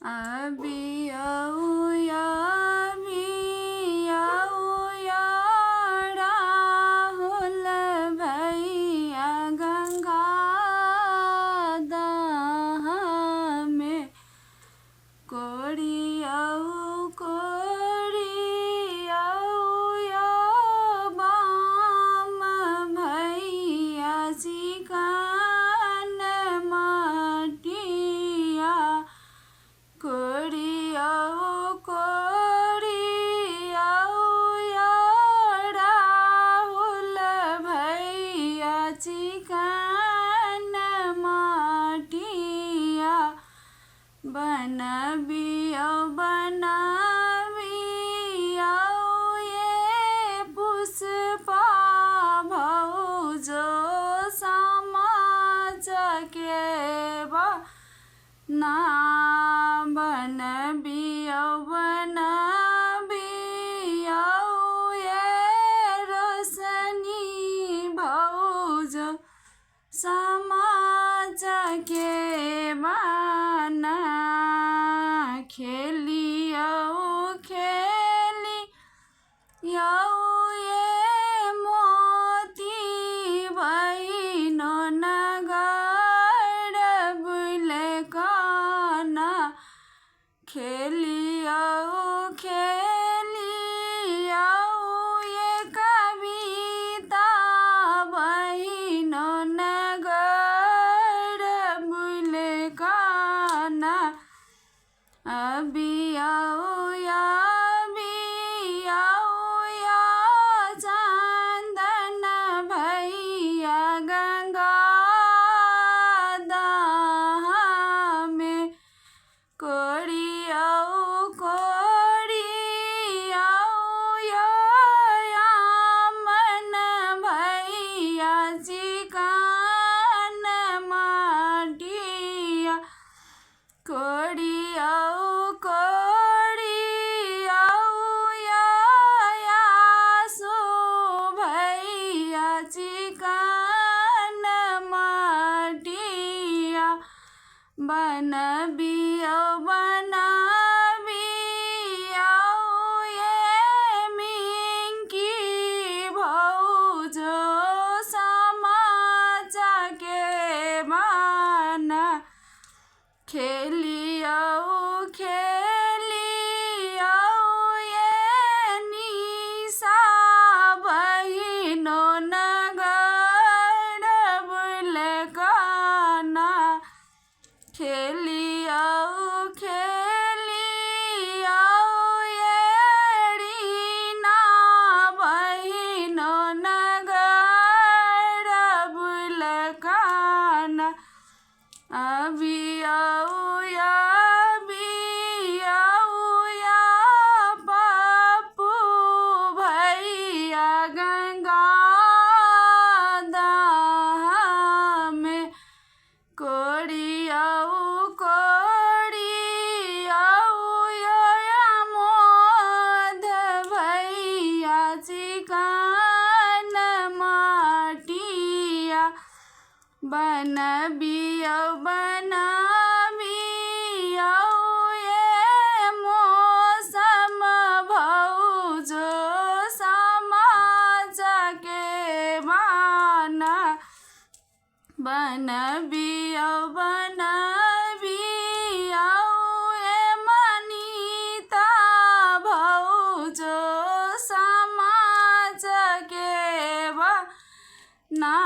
अभी आऊ या राहुल भैया गंगा दाह में कोड़ी आऊ या बाम भैया चिकन माटिया कोड़ी आऊ या राहुल भैया चिकन माटिया बनबिया ये पुष्पा भौजो समाज के ना बनबिया ये रोशनी भौजो समाज के बना खेलिया ये मोती बहिनो नगर बुलकाना खेलिया ये कविता बहिनो नगर बुलकाना अभी आऊ या चंदन भैया गंगा दाह में कोड़ी आऊ या मन भैया चिकन माटिया कोड़ी आऊ या सो भैया चिकन माटिया बनबिया ये मिंकी भौजो समाज के बना खेलिया ये निशा बहिनो नगर बुलकाना खेलिया ये रीना बहिनो नगर बुलकाना अभी आऊ या पप्पू भैया गंगा दाह में कोड़ी आऊ या मोद भैया चिकन माटिया बनबिया ये मौसम भौजो समाज के बना बनबिया ये मनीता भौजो समाज के बना